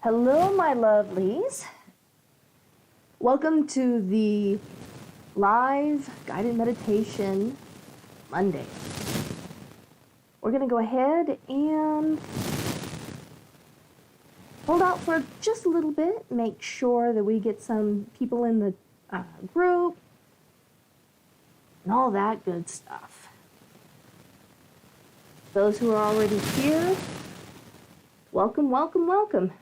Hello, my lovelies. Welcome to the live guided meditation Monday. We're going to go ahead and hold out for just a little bit, make sure that we get some people in the group and all that good stuff. Those who are already here, welcome, welcome, welcome.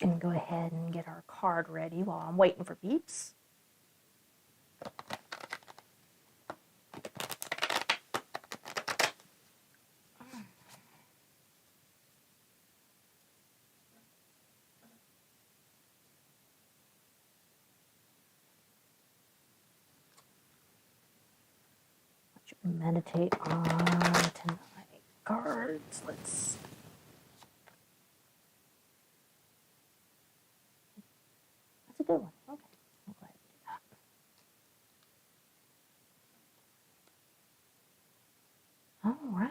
And go ahead and get our card ready while I'm waiting for beeps. What should we meditate on tonight? Cards, let's... That's a good one. Okay, I'll go ahead and do that. All right.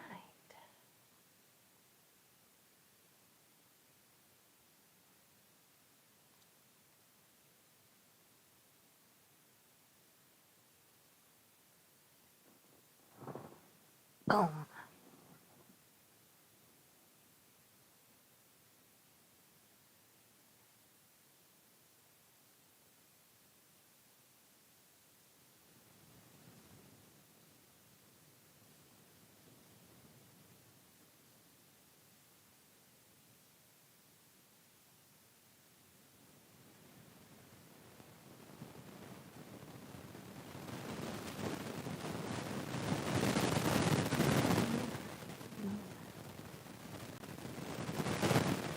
Boom.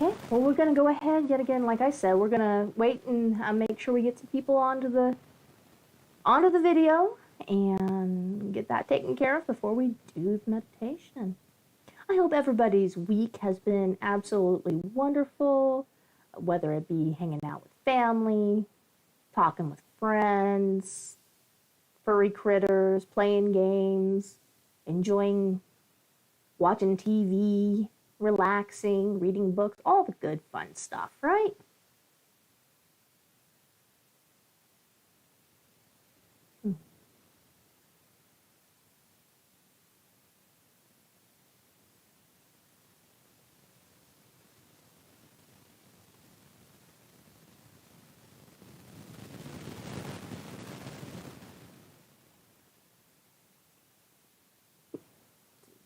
Okay, well, we're going to go ahead, yet again, like I said, we're going to wait and make sure we get some people onto the video and get that taken care of before we do the meditation. I hope everybody's week has been absolutely wonderful, whether it be hanging out with family, talking with friends, furry critters, playing games, enjoying watching TV, relaxing, reading books, all the good fun stuff, right?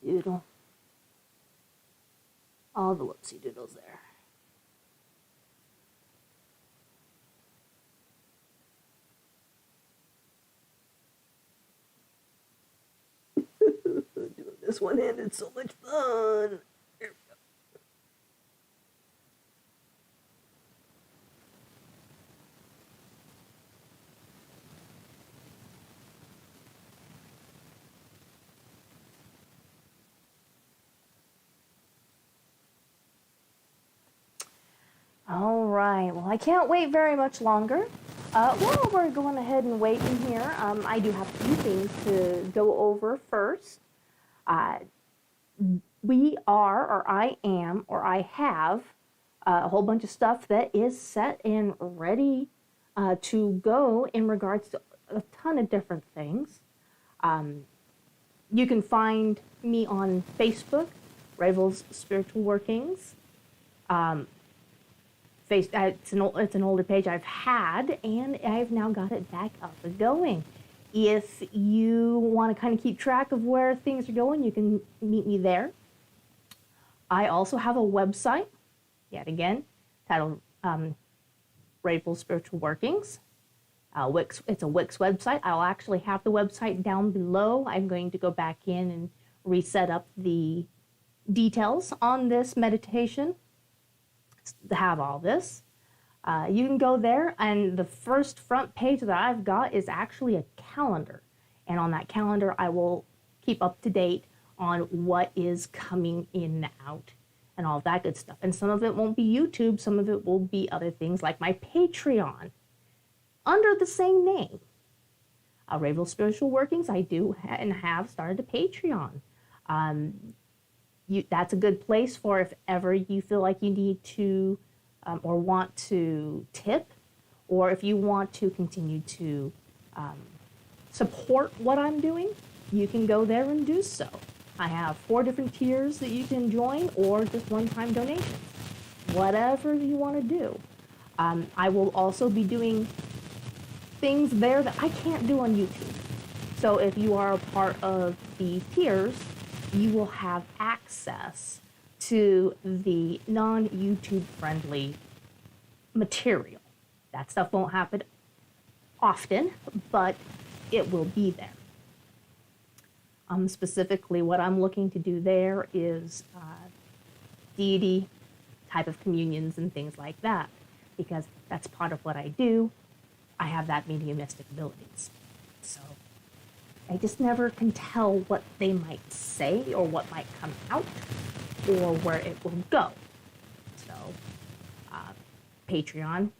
Doodle. All the whoopsie doodles there. Doing this one-handed, so much fun. Here we go. All right, well, I can't wait very much longer. While we're going ahead and waiting here, I do have a few things to go over first. We are, or I am, or I have a whole bunch of stuff that is set and ready to go in regards to a ton of different things. You can find me on Facebook, Ravel's Spiritual Workings. It's an older page I've had, and I've now got it back up and going. If you want to kind of keep track of where things are going, you can meet me there. I also have a website, yet again, titled Ravel's Spiritual Workings. It's a Wix website. I'll actually have the website down below. I'm going to go back in and reset up the details on this meditation to have all this. You can go there, and the first front page that I've got is actually a calendar. And on that calendar, I will keep up to date on what is coming in and out and all that good stuff. And some of it won't be YouTube, some of it will be other things like my Patreon under the same name. Ravel Spiritual Workings, I do and have started a Patreon. That's a good place for if ever you feel like you need to or want to tip, or if you want to continue to support what I'm doing, you can go there and do so. I have 4 different tiers that you can join, or just one-time donations. Whatever you want to do. I will also be doing things there that I can't do on YouTube. So if you are a part of the tiers, you will have access to the non-YouTube friendly material. That stuff won't happen often, but it will be there. Specifically, what I'm looking to do there is deity type of communions and things like that, because that's part of what I do. I have that mediumistic abilities. So I just never can tell what they might say or what might come out or where it will go. So Patreon,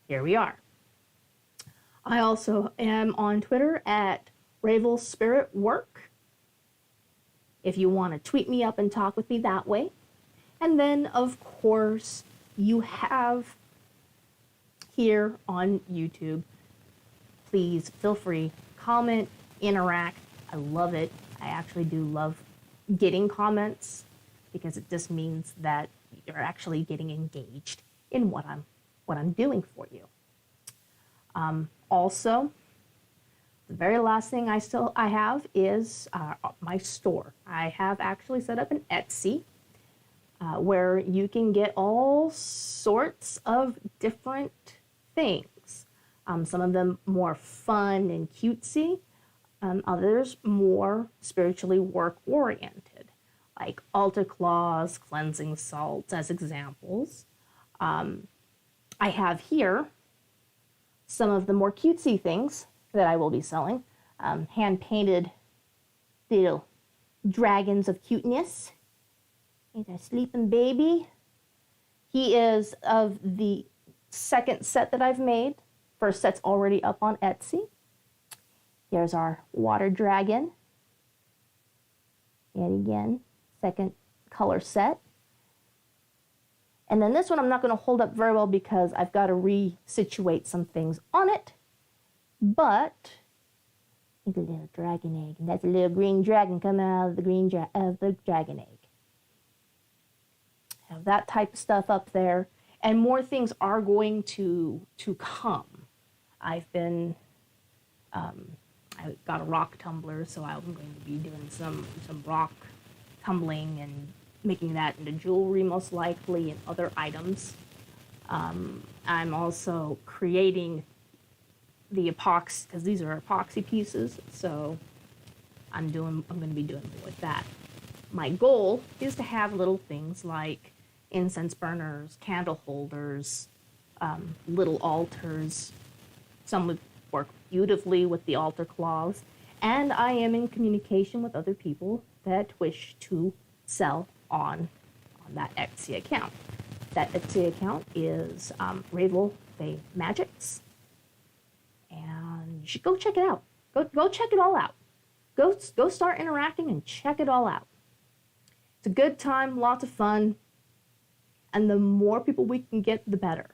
here we are. I also am on Twitter at Ravel Spirit Work, if you want to tweet me up and talk with me that way. And then, of course, you have here on YouTube, please feel free, comment, interact. I love it. I actually do love getting comments because it just means that you're actually getting engaged in what I'm doing for you. Also, the very last thing I have is my store. I have actually set up an Etsy where you can get all sorts of different things. Some of them more fun and cutesy, others more spiritually work-oriented, like altar cloths, cleansing salts as examples. I have here some of the more cutesy things that I will be selling. Hand-painted little dragons of cuteness. Here's a sleeping baby. He is of the second set that I've made. First set's already up on Etsy. Here's our water dragon. Yet again, second color set. And then this one I'm not going to hold up very well because I've got to resituate some things on it. But it's a little dragon egg, and that's a little green dragon coming out of the dragon egg. Have that type of stuff up there, and more things are going to come. I got a rock tumbler, so I'm going to be doing some rock tumbling and making that into jewelry most likely and other items. I'm also creating the epoxy, because these are epoxy pieces, so I'm going to be doing more with that. My goal is to have little things like incense burners, candle holders, little altars. Some would work beautifully with the altar cloths, and I am in communication with other people that wish to sell on that Etsy account. That Etsy account is Ravel Fae Magics. And you should go check it out. Go check it all out. Go start interacting and check it all out. It's a good time, lots of fun, and the more people we can get, the better.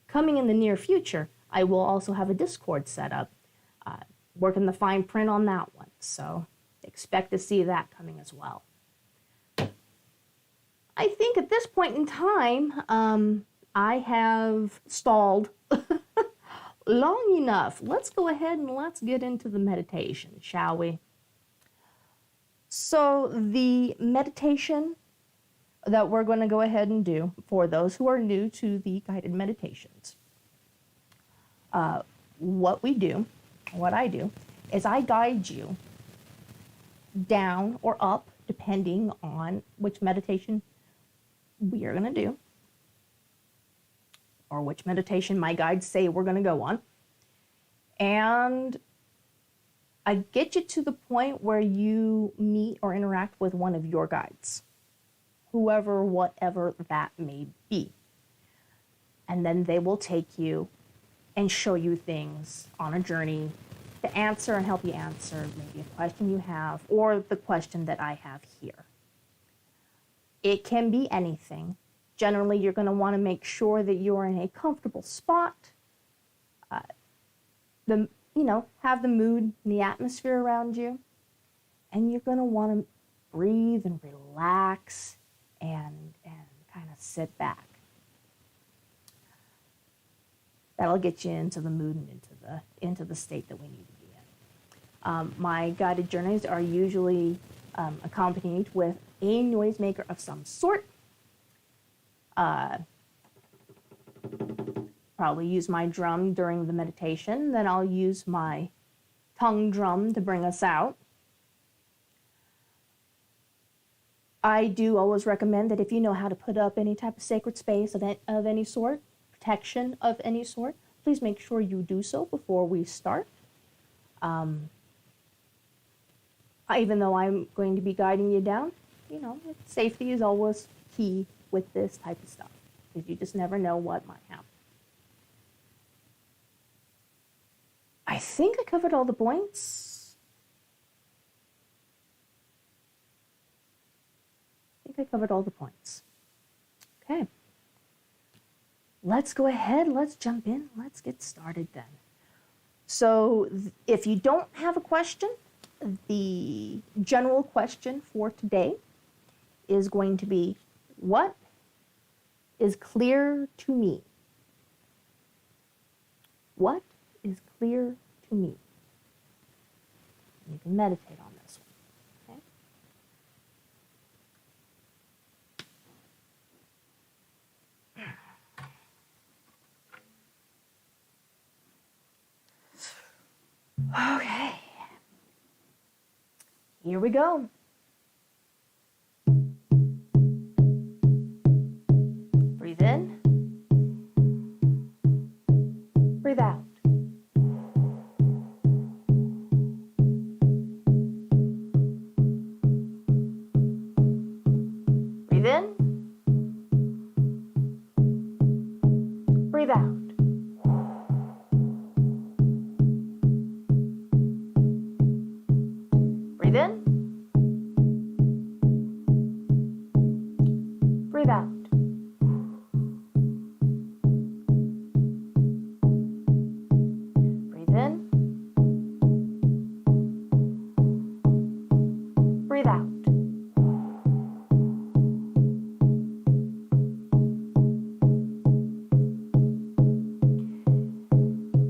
Coming in the near future, I will also have a Discord set up, working the fine print on that one. So expect to see that coming as well. I think at this point in time, I have stalled long enough. Let's go ahead and let's get into the meditation, shall we? So the meditation that we're going to go ahead and do for those who are new to the guided meditations, what I do, is I guide you down or up, depending on which meditation we are going to do, or which meditation my guides say we're going to go on. And I get you to the point where you meet or interact with one of your guides, whoever, whatever that may be. And then they will take you and show you things on a journey to answer and help you answer maybe a question you have or the question that I have here. It can be anything. Generally, you're going to want to make sure that you're in a comfortable spot. Have the mood and the atmosphere around you. And you're going to want to breathe and relax and kind of sit back. That'll get you into the mood and into the state that we need to be in. My guided journeys are usually accompanied with a noisemaker of some sort. Probably use my drum during the meditation, then I'll use my tongue drum to bring us out. I do always recommend that if you know how to put up any type of sacred space of any sort, protection of any sort, please make sure you do so before we start. Even though I'm going to be guiding you down, safety is always key with this type of stuff, because you just never know what might happen. I think I covered all the points. Okay. Let's go ahead, let's jump in, let's get started then. So if you don't have a question, the general question for today is going to be, what is clear to me? What is clear to me? You can meditate on this one, okay? Okay. Here we go. Breathe in. Breathe out. Breathe in. Breathe out. Breathe in. Breathe out. Breathe in. Breathe out.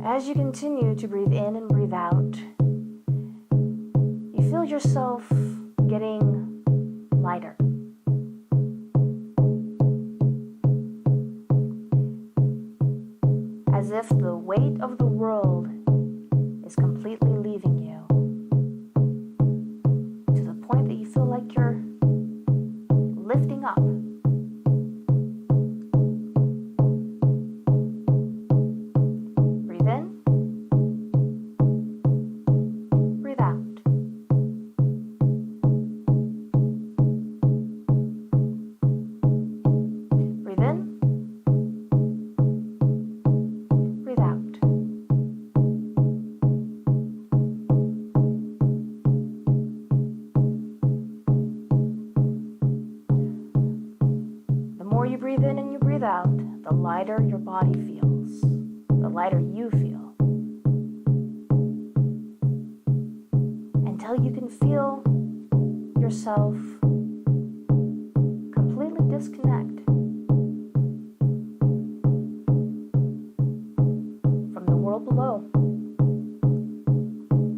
As you continue to breathe in and breathe out, you feel yourself getting lighter. As if the weight of the world is completely leaving you, to the point that you feel like you're lifting up. Breathe in. Breathe out. Breathe in. Breathe out. The more you breathe in and you breathe out, the lighter your body feels, the lighter you feel. Until you can feel yourself completely disconnect from the world below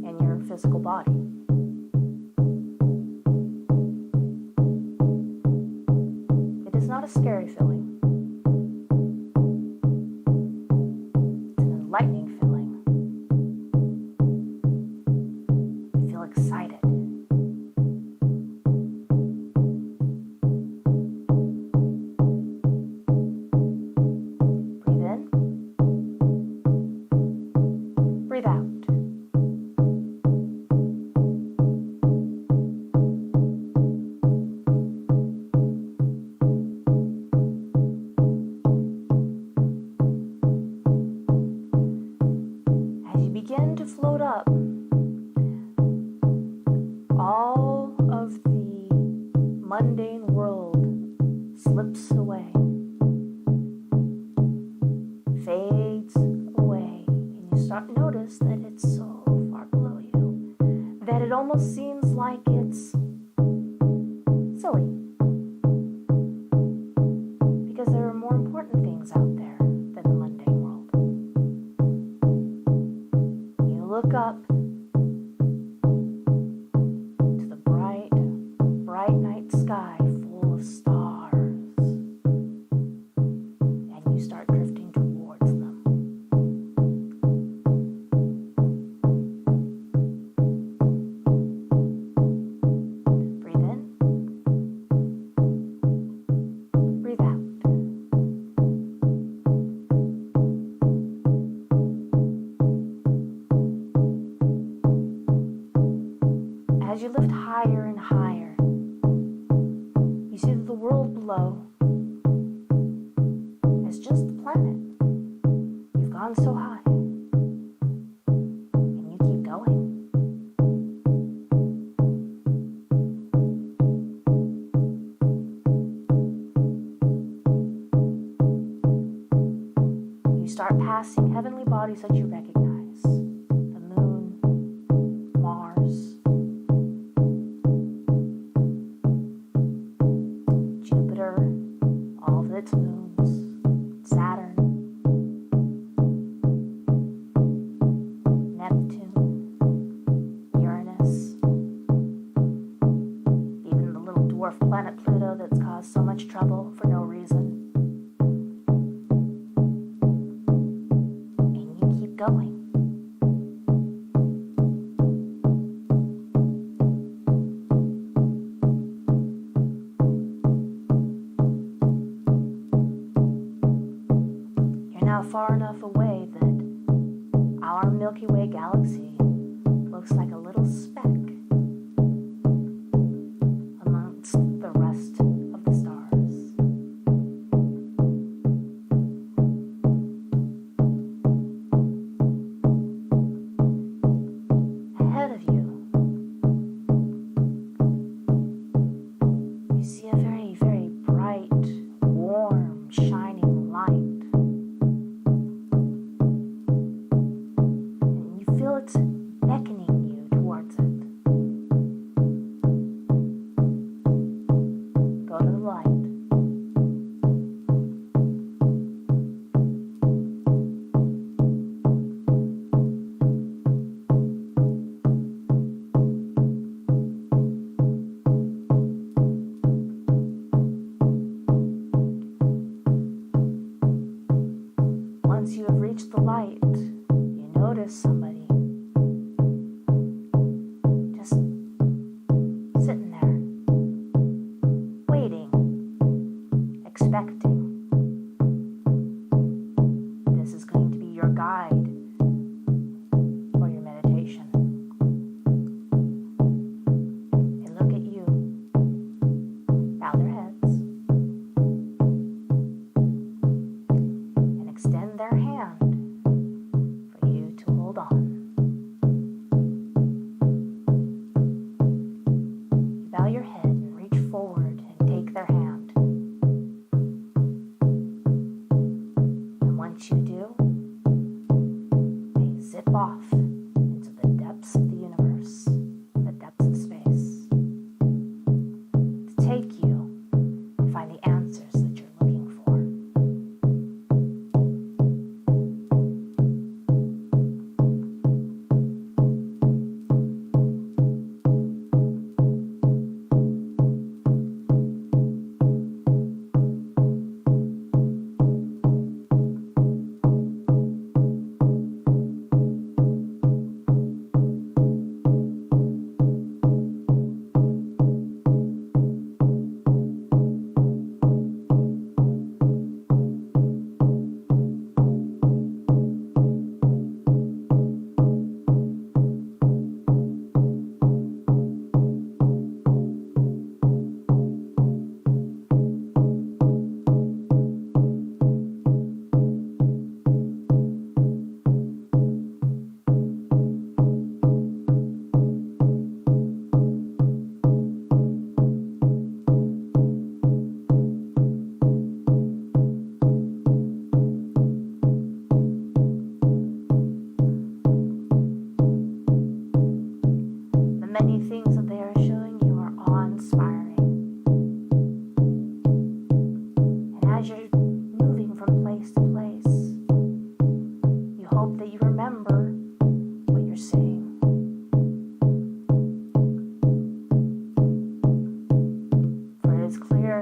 and your physical body. It is not a scary feeling. It's an enlightening feeling. You feel excited. Breathe in. Breathe out. mundane world slips away, fades away, and you start to notice that it's so far below you that it almost seems like it's silly, because there are more important things out there than the mundane world. You look up to the bright, bright night sky full of stars, and you start drifting towards them. Breathe in. Breathe out. As you lift higher and higher, you see that the world below is just the planet. You've gone so high, and you keep going. You start passing heavenly bodies that you recognize: the moon, Mars, Jupiter, all of its moons, Saturn, Neptune, Uranus, even the little dwarf planet Pluto that's caused so much trouble for no reason. And you keep going. You're now far enough away that our Milky Way galaxy looks like a little speck amongst the rest of the stars. Ahead of you, you see a very, very bright, warm, shining light. And you feel it's beckoning you towards it. Go to the light. Once you have reached the light, you notice somebody just sitting there, waiting, expecting. This is going to be your guide for your meditation. They look at you, bow their heads, and extend their hand for you to hold on. You bow your head and reach forward and take their hand.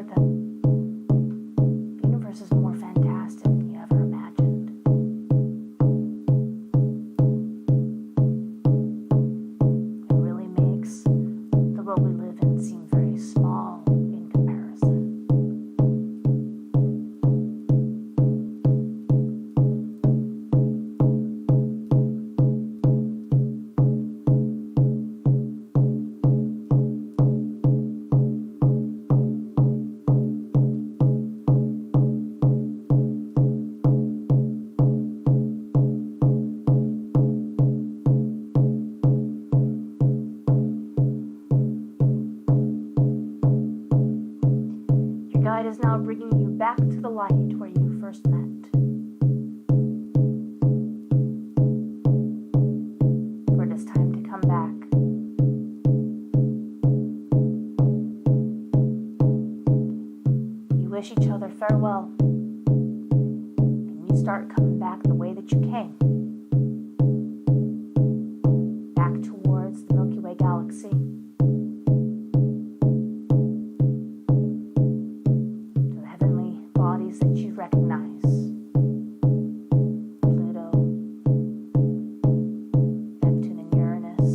discover that the universe is more fantastic than you ever imagined. It really makes the world we live in seem very small in comparison. Your guide is now bringing you back to the light where you first met. For it is time to come back. You wish each other farewell, and you start coming back the way that you came. Back towards the Milky Way galaxy. Bodies that you recognize. Pluto, Neptune and Uranus,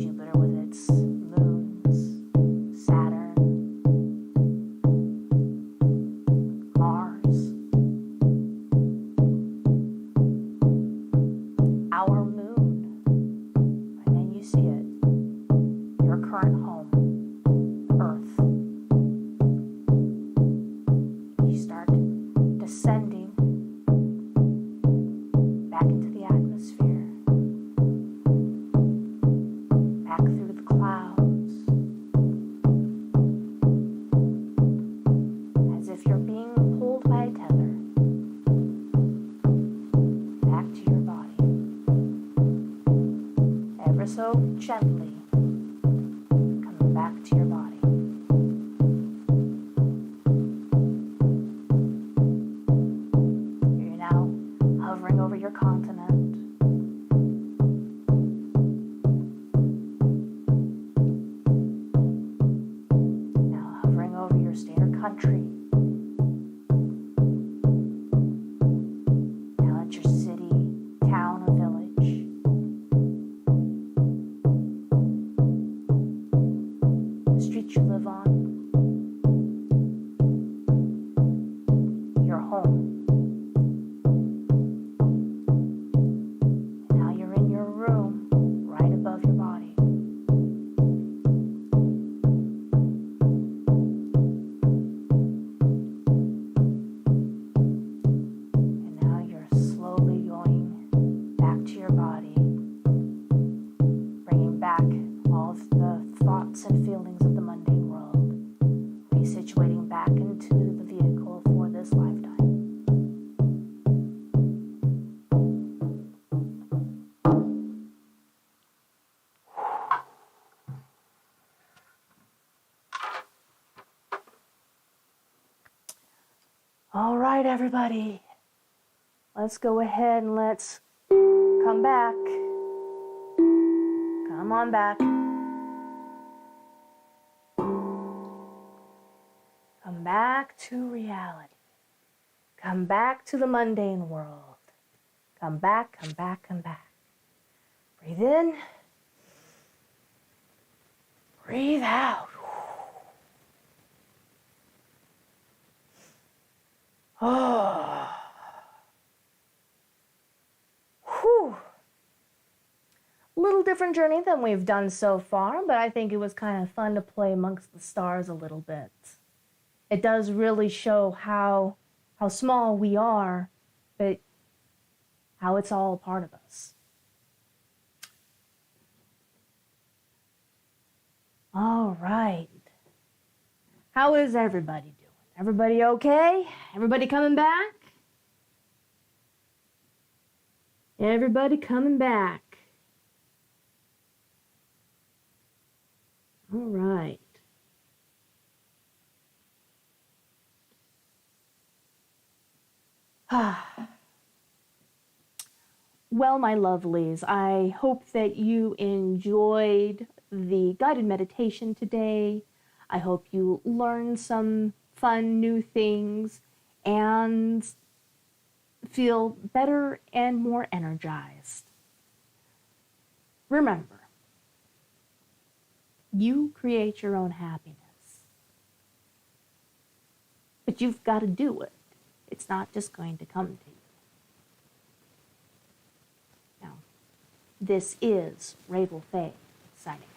Jupiter with its moons, Saturn, Mars, our moon, and then you see it, your current home, Earth. You start descending back into the atmosphere, back through the clouds, as if you're being pulled by a tether back to your body, ever so gently coming back to your body. Hovering over your continent. Now hovering over your state or country. Now at your city, town, or village. The street you live on. Your home. And feelings of the mundane world, resituating back into the vehicle for this lifetime. All right, everybody, let's go ahead and let's come back. Come on back. Come back to reality. Come back to the mundane world. Come back, come back, come back. Breathe in. Breathe out. Oh. Whew. A little different journey than we've done so far, but I think it was kind of fun to play amongst the stars a little bit. It does really show how small we are, but how it's all a part of us. All right. How is everybody doing? Everybody okay? Everybody coming back? Everybody coming back. All right. Well, my lovelies, I hope that you enjoyed the guided meditation today. I hope you learn some fun new things and feel better and more energized. Remember, you create your own happiness. But you've got to do it. It's not just going to come to you. Now, this is Ravel Faye signing